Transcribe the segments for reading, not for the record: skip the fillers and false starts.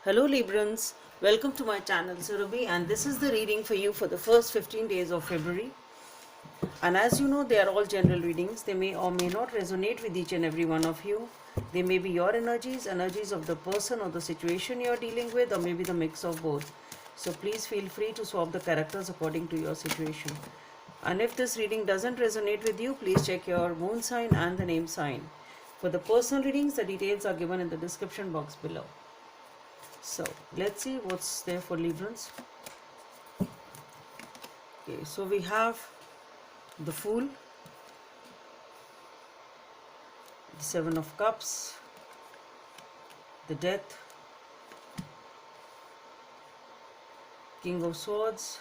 Hello Librans, welcome to my channel Surabhi, and this is the reading for you for the first 15 days of February. And as you know, they are all general readings. They may or may not resonate with each and every one of you. They may be your energies, energies of the person or the situation you are dealing with, or maybe the mix of both. So please feel free to swap the characters according to your situation. And if this reading doesn't resonate with you, please check your moon sign and the name sign. For the personal readings, the details are given in the description box below. So let's see what's there for Librans. Okay, so we have the Fool, the Seven of Cups, the Death, King of Swords,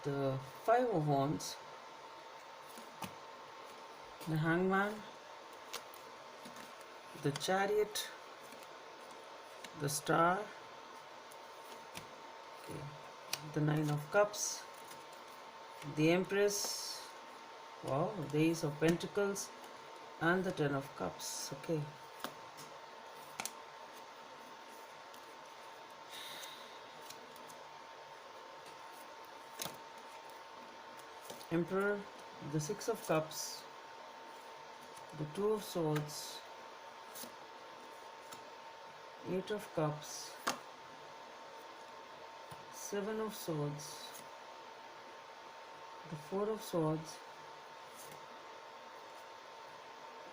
the Five of Wands, the Hangman, the Chariot, the Star, okay, the Nine of Cups, the Empress, wow, the Ace of Pentacles, and the Ten of Cups. Okay, Emperor, the Six of Cups, the Two of Swords, Eight of Cups, Seven of Swords, the Four of Swords,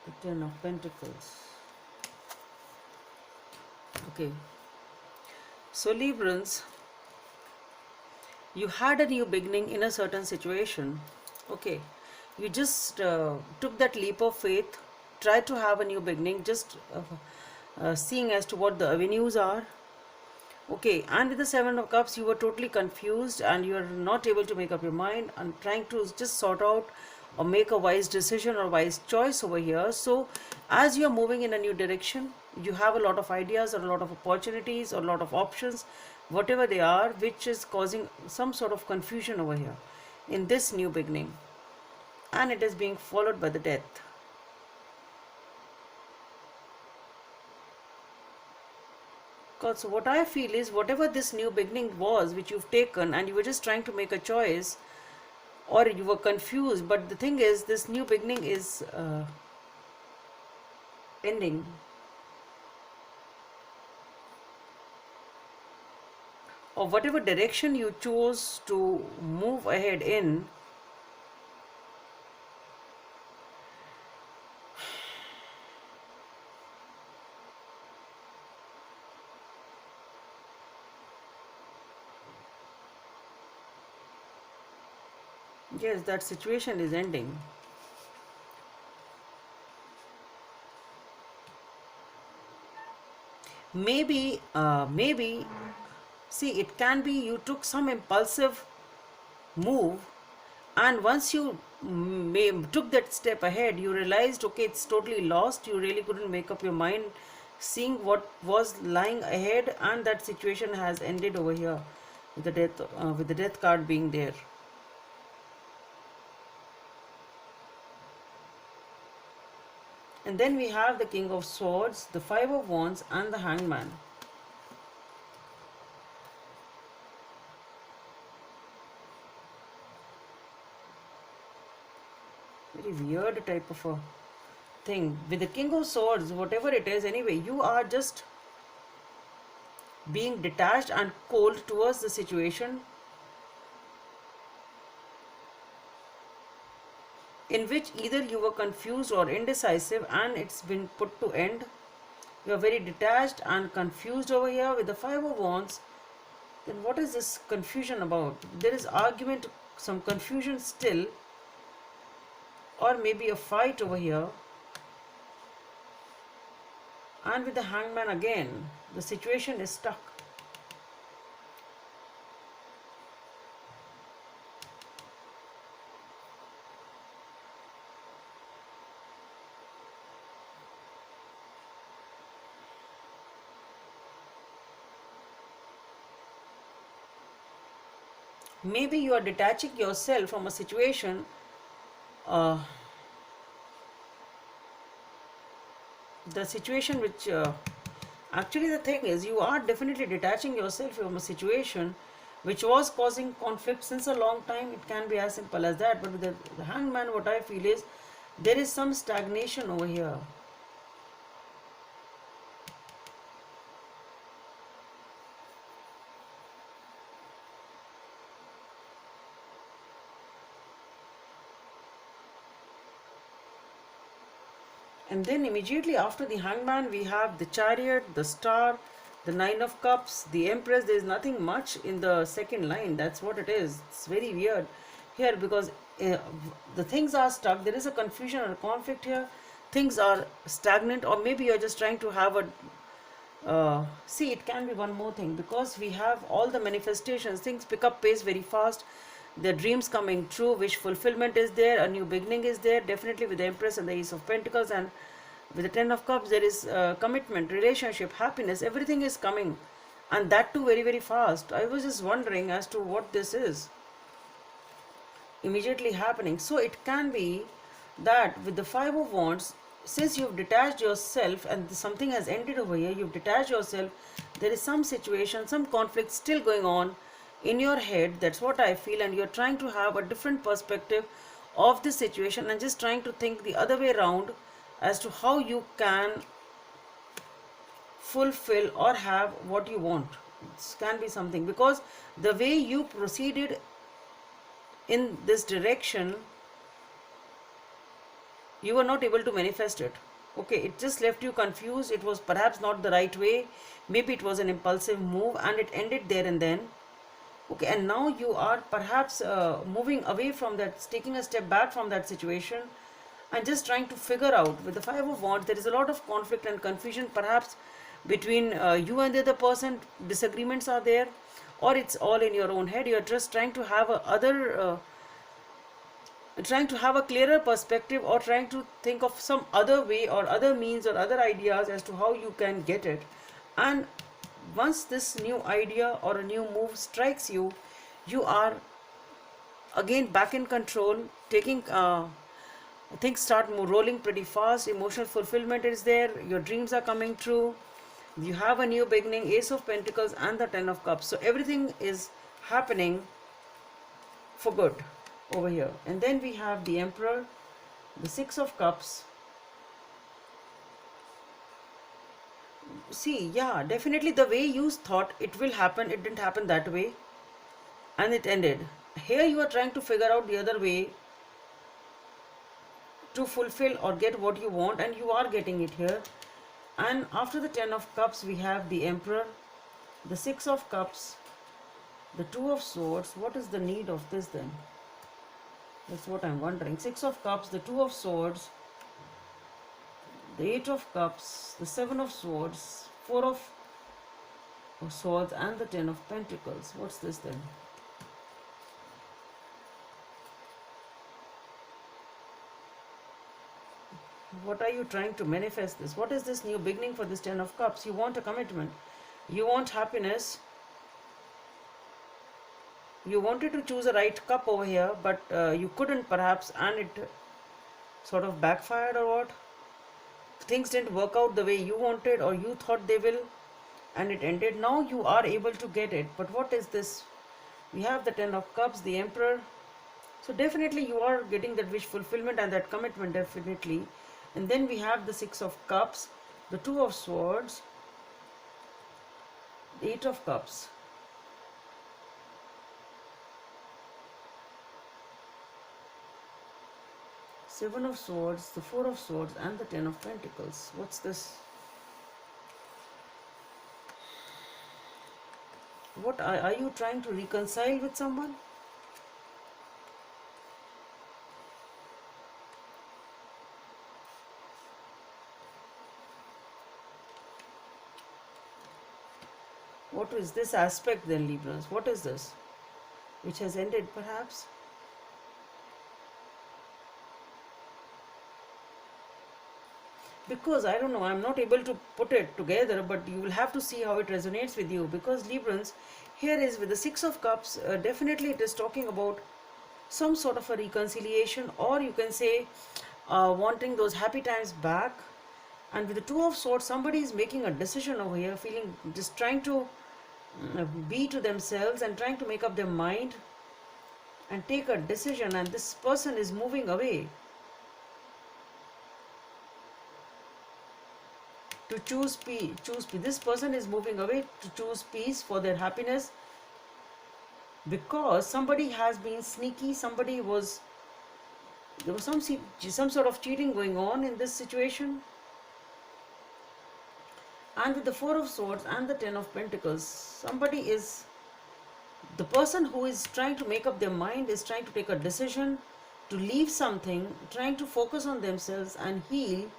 the Ten of Pentacles. Okay, so Librans, you had a new beginning in a certain situation. Okay, you just took that leap of faith, tried to have a new beginning, just seeing as to what the avenues are. Okay, and with the Seven of Cups, you were totally confused and you are not able to make up your mind and trying to just sort out or make a wise decision or wise choice over here. So, as you are moving in a new direction, you have a lot of ideas or a lot of opportunities or a lot of options, whatever they are, which is causing some sort of confusion over here in this new beginning, and it is being followed by the Death. Because what I feel is whatever this new beginning was which you've taken and you were just trying to make a choice or you were confused, but the thing is this new beginning is ending. Or whatever direction you chose to move ahead in, yes, that situation is ending. Maybe, see, it can be you took some impulsive move, and once you took that step ahead, you realized, okay, it's totally lost. You really couldn't make up your mind, seeing what was lying ahead, and that situation has ended over here with the Death card being there. And then we have the King of Swords, the Five of Wands, and the Hangman. Very weird type of a thing. With the King of Swords, whatever it is, anyway, you are just being detached and cold towards the situation in which either you were confused or indecisive and it's been put to end. You are very detached and confused over here with the Five of Wands. Then what is this confusion about? There is argument, some confusion still, or maybe a fight over here. And with the Hangman again, the situation is stuck. Maybe you are detaching yourself from a situation the situation which Actually, the thing is, you are definitely detaching yourself from a situation which was causing conflict since a long time. It can be as simple as that. But with the hangman, what I feel is there is some stagnation over here. And then immediately after the hangman, we have the chariot, the star, the nine of cups, the empress. There is nothing much in the second line. That's what it is. It's very weird here because the things are stuck. There is a confusion or a conflict here. Things are stagnant, or maybe you're just trying to have a see, it can be one more thing because we have all the manifestations. Things pick up pace very fast. The dreams coming true, wish fulfillment is there, a new beginning is there, definitely with the Empress and the Ace of Pentacles, and with the Ten of Cups, there is commitment, relationship, happiness, everything is coming, and that too very, very fast. I was just wondering as to what this is immediately happening. So it can be that with the Five of Wands, since you've detached yourself and something has ended over here, you've detached yourself, there is some situation, some conflict still going on in your head. That's what I feel, and you're trying to have a different perspective of this situation and just trying to think the other way around as to how you can fulfill or have what you want. It can be something because the way you proceeded in this direction, you were not able to manifest it. Okay, it just left you confused. It was perhaps not the right way. Maybe it was an impulsive move and it ended there and then. Okay, and now you are perhaps moving away from that, taking a step back from that situation and just trying to figure out. With the Five of Wands, there is a lot of conflict and confusion perhaps between you and the other person. Disagreements are there, or it's all in your own head. You're just trying to have trying to have a clearer perspective, or trying to think of some other way or other means or other ideas as to how you can get it. And once this new idea or a new move strikes you, you are again back in control, taking things start rolling pretty fast. Emotional fulfillment is there, your dreams are coming true, you have a new beginning, Ace of Pentacles and the Ten of Cups. So everything is happening for good over here. And then we have the Emperor, the Six of Cups. See, yeah, definitely the way you thought it will happen, it didn't happen that way, and it ended. Here you are trying to figure out the other way to fulfill or get what you want, and you are getting it here. And after the Ten of Cups, we have the Emperor, the Six of Cups, the Two of Swords. What is the need of this then? That's what I'm wondering. Six of Cups, the Two of Swords, the Eight of Cups, the Seven of Swords, Four of Swords, and the Ten of Pentacles. What's this then? What are you trying to manifest this? What is this new beginning for this Ten of Cups? You want a commitment. You want happiness. You wanted to choose a right cup over here, but you couldn't perhaps, and it sort of backfired or what? Things didn't work out the way you wanted or you thought they will, and it ended. Now you are able to get it. But what is this? We have the Ten of Cups, the Emperor. So definitely you are getting that wish fulfillment and that commitment, definitely. And then we have the Six of Cups, the Two of Swords, the Eight of Cups. Seven of Swords, the Four of Swords, and the Ten of Pentacles. What's this? What are you trying to reconcile with someone? What is this aspect then, Librans? What is this? Which has ended perhaps? Because I don't know, I'm not able to put it together, but you will have to see how it resonates with you. Because Librans, here is with the Six of Cups, definitely it is talking about some sort of a reconciliation, or you can say wanting those happy times back. And with the Two of Swords, somebody is making a decision over here, feeling just trying to be to themselves and trying to make up their mind and take a decision, and this person is moving away to choose peace. This person is moving away to choose peace for their happiness, because somebody has been sneaky. There was some sort of cheating going on in this situation. And with the Four of Swords and the Ten of Pentacles, the person who is trying to make up their mind is trying to take a decision to leave something, trying to focus on themselves and heal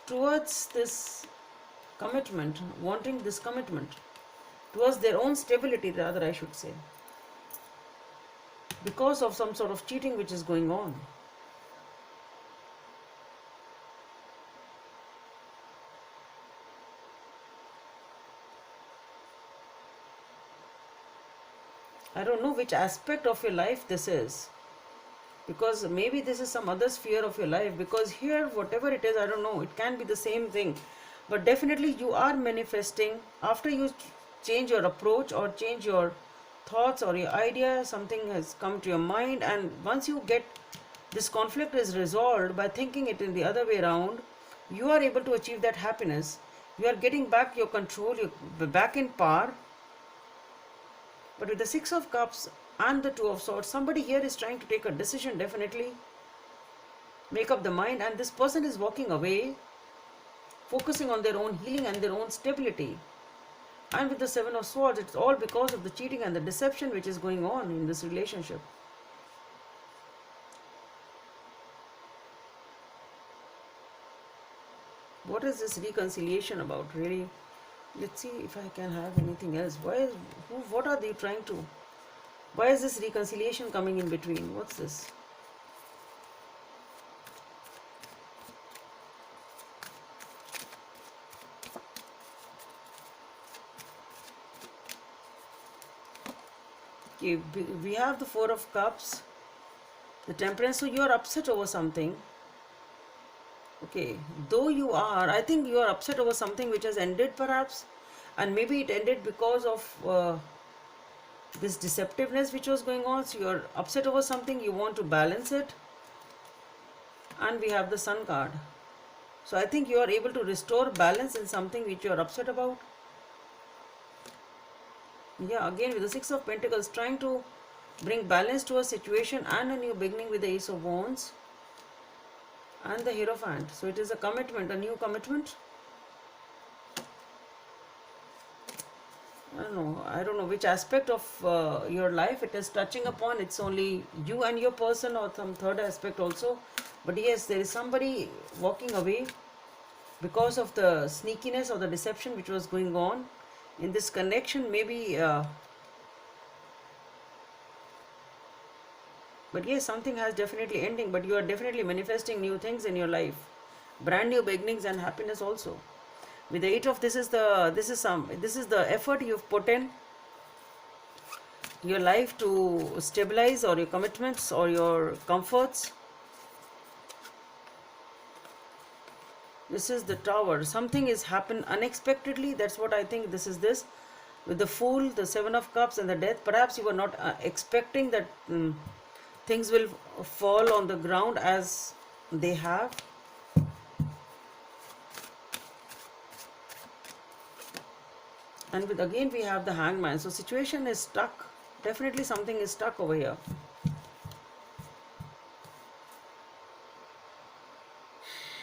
towards this commitment, wanting this commitment, towards their own stability, rather, I should say, because of some sort of cheating which is going on. I don't know which aspect of your life this is, because maybe this is some other sphere of your life, because here, whatever it is, I don't know, it can be the same thing, but definitely you are manifesting. After you change your approach or change your thoughts or your idea, something has come to your mind, and once you get this conflict is resolved by thinking it in the other way around, you are able to achieve that happiness. You are getting back your control, you're back in power. But with the Six of Cups and the Two of Swords, somebody here is trying to take a decision, definitely make up the mind, and this person is walking away, focusing on their own healing and their own stability. And with the Seven of Swords, it's all because of the cheating and the deception which is going on in this relationship. What is this reconciliation about, really? Let's see if I can have anything else. What are they trying to? Why is this reconciliation coming in between? What's this? Okay, we have the Four of Cups, the Temperance. So you are upset over something. Okay, I think you are upset over something which has ended perhaps, and maybe it ended because of this deceptiveness which was going on. So you are upset over something, you want to balance it, and we have the Sun card. So I think you are able to restore balance in something which you are upset about. Yeah, again with the Six of Pentacles, trying to bring balance to a situation and a new beginning with the Ace of Wands and the Hierophant. So it is a commitment, a new commitment. I don't know which aspect of your life it is touching upon. It's only you and your person, or some third aspect also. But yes, there is somebody walking away because of the sneakiness or the deception which was going on in this connection. Maybe but yes, something has definitely ending, but you are definitely manifesting new things in your life, brand new beginnings and happiness also. With the Eight of, this is the effort you've put in your life to stabilize, or your commitments or your comforts. This is the Tower. Something is happened unexpectedly. That's what I think. This is this. With the Fool, the Seven of Cups and the Death, perhaps you were not expecting that things will fall on the ground as they have. And with again we have the Hangman. So situation is stuck. Definitely something is stuck over here.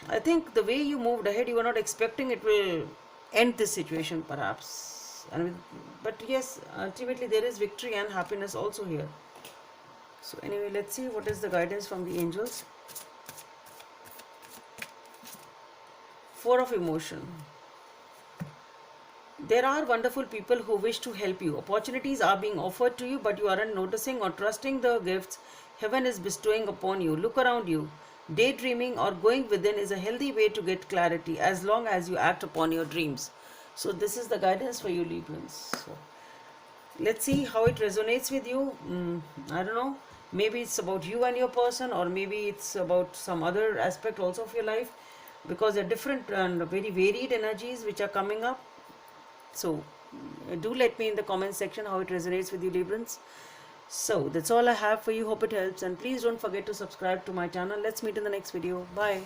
I think the way you moved ahead, you were not expecting it will end this situation perhaps. But yes, ultimately there is victory and happiness also here. So anyway, let's see what is the guidance from the angels. Four of Emotion. There are wonderful people who wish to help you. Opportunities are being offered to you, but you aren't noticing or trusting the gifts heaven is bestowing upon you. Look around you. Daydreaming or going within is a healthy way to get clarity, as long as you act upon your dreams. So this is the guidance for you, Librans. So let's see how it resonates with you. I don't know. Maybe it's about you and your person, or maybe it's about some other aspect also of your life, because there are different and very varied energies which are coming up. So do let me in the comment section how it resonates with you, Librans. So that's all I have for you. Hope it helps, and please don't forget to subscribe to my channel. Let's meet in the next video. Bye.